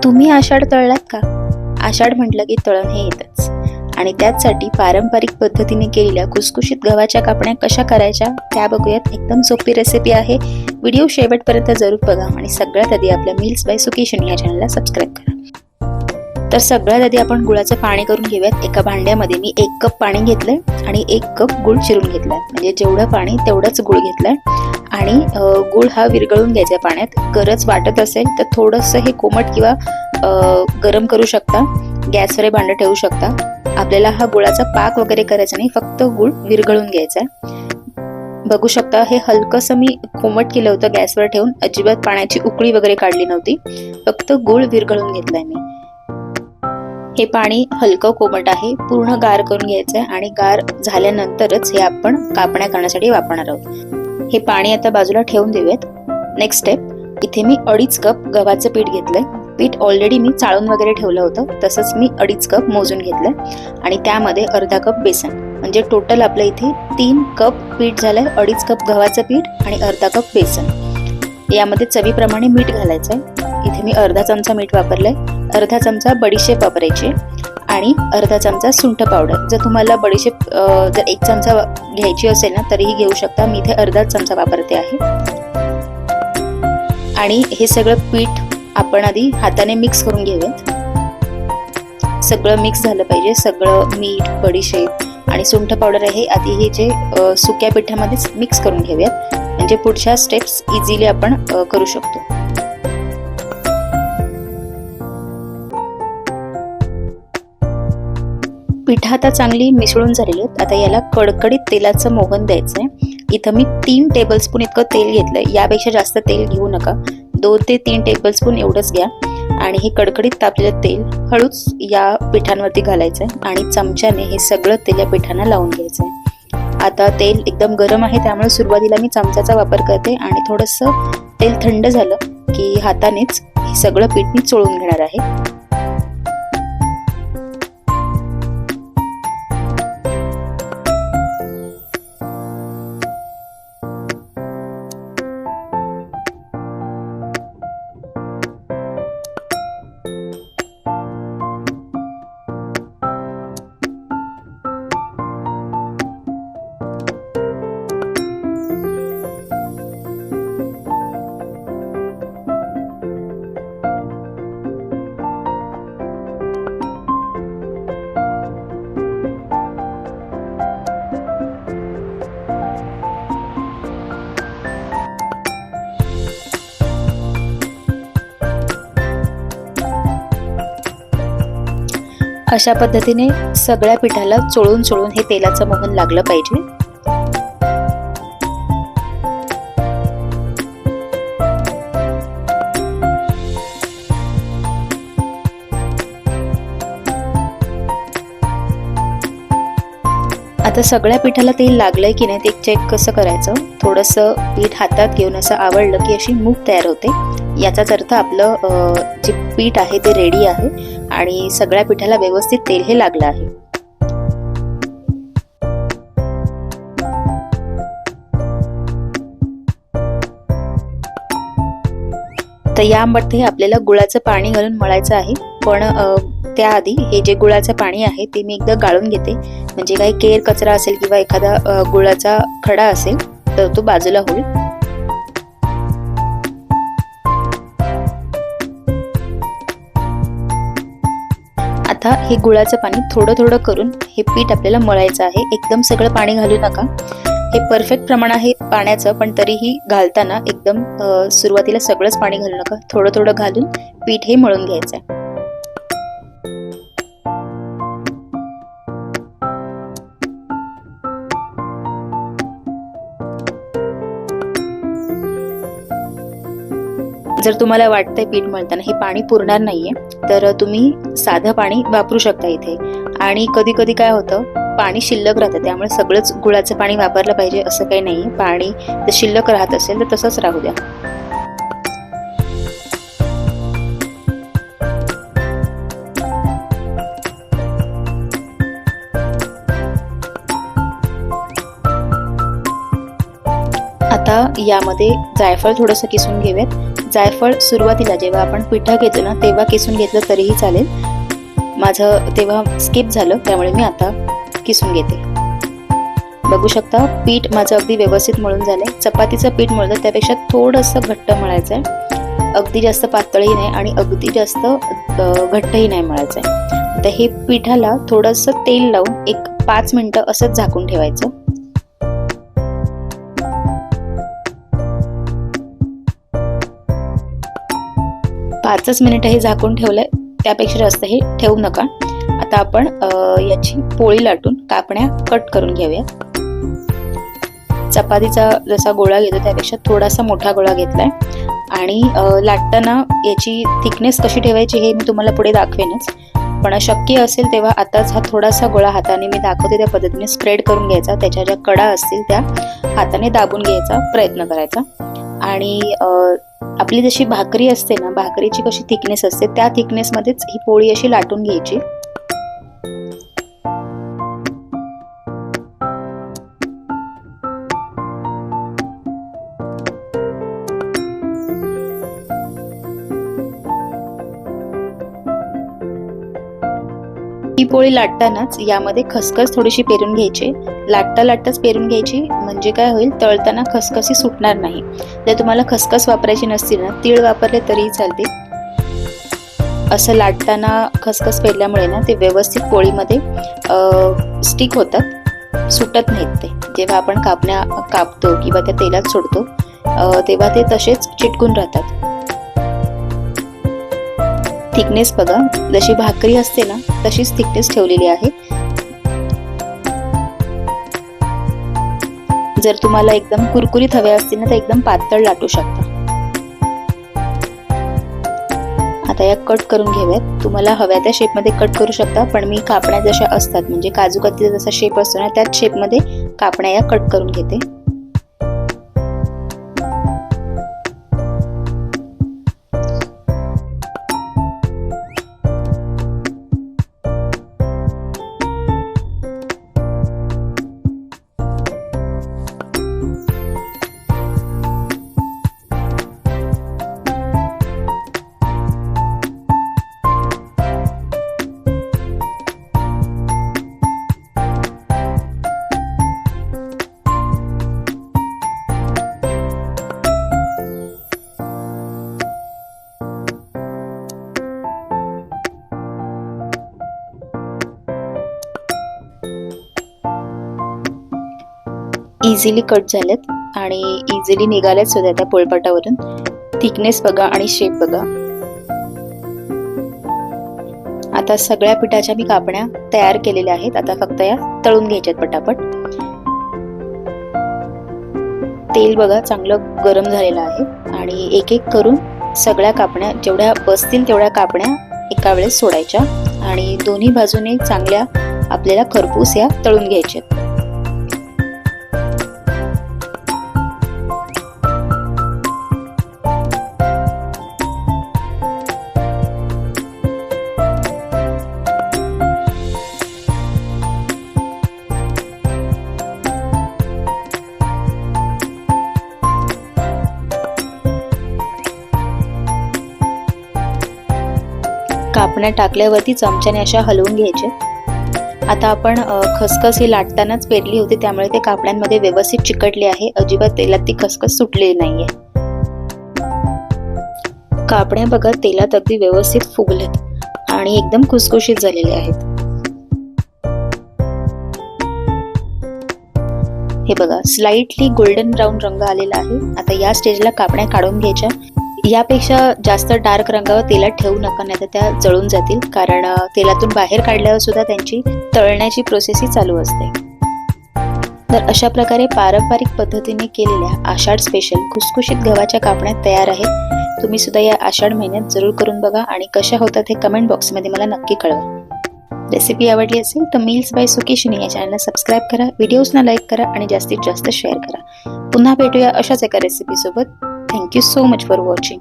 तुम्ही आषाढ तळलात का? आषाढ म्हटलं की तळण हे येतच आणि त्याचसाठी पारंपरिक पद्धतीने केलेल्या खुसखुशीत गव्हाच्या कापण्या कशा करायच्या त्या बघूयात। एकदम सोपी रेसिपी आहे। व्हिडिओ शेवटपर्यंत जरूर बघा आणि सगळ्यात आधी आपल्या मील्स बाय सुकेशन या चॅनलला सबस्क्राइब करा। तर सगळ्यात आधी आपण गुळाचं पाणी करून घेऊयात। एका भांड्यामध्ये मी 1 कप पाणी घेतलंय आणि 1 कप गुळ चिरून घेतलाय, म्हणजे जेवढं पाणी तेवढंच गुळ घेतलाय आणि गुळ हा विरघळून घ्यायचा पाण्यात। गरज वाटत असेल तर थोडंसं हे कोमट किंवा गरम करू शकता, गॅसवर भांडं ठेवू शकता। आपल्याला हा गुळाचा पाक वगैरे करायचा नाही, फक्त गुळ विरघळून घ्यायचा आहे। बघू शकता हे हलकंसं मी कोमट केलं होतं गॅसवर ठेवून, अजिबात पाण्याची उकळी वगैरे काढली नव्हती, फक्त गुळ विरघळून घेतलाय मी। हे पाणी हलकं कोमट आहे, पूर्ण गार करून घ्यायचं आहे आणि गार झाल्यानंतरच हे आपण कापण्या करण्यासाठी वापरणार आहोत। हे पाणी आता बाजूला ठेवून देऊयात। नेक्स्ट स्टेप, इथे मी 2.5 कप गव्हाचं पीठ घेतलंय। पीठ ऑलरेडी मी चाळून वगैरे ठेवलं होतं, तसंच मी 2.5 कप मोजून घेतलंय आणि त्यामध्ये अर्धा कप बेसन, म्हणजे टोटल आपल्या इथे 3 कप पीठ झालंय। 2.5 कप गव्हाचं पीठ आणि अर्धा कप बेसन। यामध्ये चवीप्रमाणे मीठ घालायचंय। इथे मी अर्धा चमचा मीठ वापरलंय, अर्धा चमचा बडीशेप वापरायची आणि अर्धा चमचा सुंठ पावडर। जर तुम्हाला बडीशेप जर 1 चमचा घ्यायची असेल ना तरीही घेऊ शकता, मी इथे अर्धा चमचा वापरते आहे। आणि हे सगळं पीठ आपण आधी हाताने मिक्स करून घेऊयात। सगळं मिक्स झालं पाहिजे, सगळं मीठ, बडीशेप आणि सुंठ पावडर आहे आधी हे जे सुक्या पिठामध्येच मिक्स करून घेऊयात, म्हणजे पुढच्या स्टेप्स इझिली आपण करू शकतो। पीठ आता चांगली मिसळून झालेली आहेत। आता याला कडकडीत तेलाचं मोहन द्यायचंय। इथं मी 3 टेबलस्पून इतकं तेल घेतलंय, यापेक्षा जास्त तेल घेऊ नका, 2 ते 3 टेबलस्पून एवढंच घ्या। आणि हे कडकडीत तापलेलं तेल हळूच या पिठांवरती घालायचंय आणि चमच्याने हे सगळं तेल या पिठांना लावून घ्यायचंय। आता तेल एकदम गरम आहे, त्यामुळे सुरुवातीला मी चमच्याचा वापर करते आणि थोडंसं तेल थंड झालं की हातानेच हे सगळं पीठ मी चोळून घेणार आहे। अशा पद्धतीने सगळ्या पिठाला चोळून चोळून हे तेलाचं मोहन लागलं पाहिजे। आता सगळ्या पिठाला तेल लागलंय की नाही ते चेक कसं करायचं, थोडंसं पीठ हातात घेऊन असं आवळलं की अशी मूग तयार होते, याचाच अर्थ आपलं जे पीठ आहे ते रेडी आहे आणि सगळ्या पिठाला व्यवस्थित तेल हे लागलं आहे। तर यामध्ये आपल्याला गुळाचं पाणी घालून मळायचं आहे, पण त्याआधी हे जे गुळाचं पाणी आहे ते मी एकदा गाळून घेते, म्हणजे काही केर कचरा असेल किंवा एखादा गुळाचा खडा असेल तर तो बाजूला होईल। आता हे गुळाचं पाणी थोडं थोडं करून हे पीठ आपल्याला मळायचं आहे, एकदम सगळं पाणी घालू नका। हे परफेक्ट प्रमाण आहे पाण्याचं, पण तरीही घालताना एकदम सुरुवातीला सगळंच पाणी घालू नका, थोडं थोडं घालून पीठ हे मळून घ्यायचं आहे। जर तुम्हाला वाटतंय पीठ मळताना हे पाणी पुरणार नाहीये तर तुम्ही साधं पाणी वापरू शकता इथे। आणि कधी कधी काय होतं, पाणी शिल्लक राहतं, त्यामुळे सगळंच गुळाचं पाणी वापरलं पाहिजे असं काही नाहीये। पाणी जर शिल्लक राहत असेल तर तसंच राहू द्या। आता यामध्ये जायफळ थोडंसं किसून घेऊयात। जायफळ सुरुवातीला जेव्हा आपण पिठं घेतो ना तेव्हा किसून घेतलं तरीही चालेल. माझं तेव्हा स्किप झालं त्यामुळे मी आता किसून घेते. बघू शकता पीठ माझं अगदी व्यवस्थित मळून झालंय. चपातीचं पीठ मळलं त्यापेक्षा थोडंसं घट्ट मळायचं आहे. अगदी जास्त पातळही नाही आणि अगदी जास्त घट्टही नाही मळायचं आहे. तर हे पिठाला थोडंसं तेल लावून एक 5 मिनिटं असंच झाकून ठेवायचं. 5च मिनिटं हे झाकून ठेवलंय, त्यापेक्षा जास्त हे ठेवू नका. आता आपण याची पोळी लाटून कापण्या कट करून घेऊया. चपातीचा जसा गोळा घेतो त्यापेक्षा थोडासा मोठा गोळा घेतलाय आणि लाटताना याची थिकनेस कशी ठेवायची हे मी तुम्हाला पुढे दाखवेनच, पण शक्य असेल तेव्हा आताच हा थोडासा गोळा हाताने मी दाखवते त्या पद्धतीने स्प्रेड करून घ्यायचा. त्याच्या ज्या कडा असतील त्या हाताने दाबून घ्यायचा प्रयत्न करायचा. आणि आपली जशी भाकरी असते ना, भाकरीची कशी थिकनेस असते त्या थिकनेसमध्येच ही पोळी अशी लाटून घ्यायची. ही पोळी लाटतानाच यामध्ये खसखस थोडीशी पेरून घ्यायची. लाटता लाटताच पेरून घ्यायची, म्हणजे काय होईल, तळताना खसखसी सुटणार नाही. जर तुम्हाला खसखस वापरायची नसतील ना, तीळ वापरले तरीही चालते. असं लाटताना खसखस पेरल्यामुळे ना ते व्यवस्थित पोळीमध्ये स्टिक होतात, सुटत नाहीत ते. जेव्हा आपण कापण्या कापतो किंवा त्या तेलात सोडतो तेव्हा ते तसेच चिटकून राहतात. थिकनेस बघा, जशी भाकरी असते ना तशीच थिकनेस ठेवलेली आहे. जर तुम्हाला एकदम कुरकुरीत हवे असतील ना तर एकदम पातळ लाटू शकता. आता या कट करून घेऊयात. तुम्हाला हव्या त्या शेपमध्ये कट करू शकता, पण मी कापण्या जशा असतात म्हणजे काजू कतलीचा जसा शेप असतो ना त्याच शेपमध्ये कापण्या या कट करून घेते. इझिली कट झालेत आणि इझिली निघालेत सुद्धा त्या पोळपाटावरून. थिकनेस बघा आणि शेप बघा. आता सगळ्या पिठाच्या मी कापण्या तयार केलेल्या आहेत. आता फक्त या तळून घ्यायच्यात पटापट. तेल बघा चांगलं गरम झालेलं आहे आणि एक एक करून सगळ्या कापण्या जेवढ्या बसतील तेवढ्या कापण्या एका वेळेस सोडायच्या आणि दोन्ही बाजूने चांगल्या आपल्याला खरपूस या तळून घ्यायच्यात. कापण्या टाकल्यावरती चमच्याने अशा हलवून घ्यायच्या. आता आपण खसखस ही लाटतानाच पेरली होती त्यामुळे ते कापण्यांमध्ये व्यवस्थित चिकटले आहे. अजिबात तेलात ती खसखस सुटलेली नाहीये. कापण्या बघा तेलात अगदी व्यवस्थित फुगलेत आणि एकदम खुसखुशीत झालेले आहेत. हे बघा स्लाइटली गोल्डन ब्राऊन रंग आलेला आहे. आता या स्टेजला कापण्या काढून घ्यायच्या. यापेक्षा जास्त डार्क रंगावर तेलात ठेवू नका, नाही तर त्या जळून जातील, कारण तेलातून बाहेर काढल्यावर सुद्धा त्यांची तळण्याची प्रोसेस ही चालू असते. तर अशा प्रकारे पारंपरिक पद्धतीने केलेल्या आषाढ स्पेशल खुसखुशीत गव्हाच्या कापण्या तयार आहेत. तुम्ही सुद्धा या आषाढ महिन्यात जरूर करून बघा आणि कशा होतात हे कमेंट बॉक्समध्ये मला नक्की कळवा. रेसिपी आवडली असेल तर मील्स बाय सुकेशिनी या चॅनलला सबस्क्राईब करा, व्हिडिओजना लाईक करा आणि जास्तीत जास्त शेअर करा. पुन्हा भेटूया अशाच एका रेसिपी सोबत. Thank you so much for watching.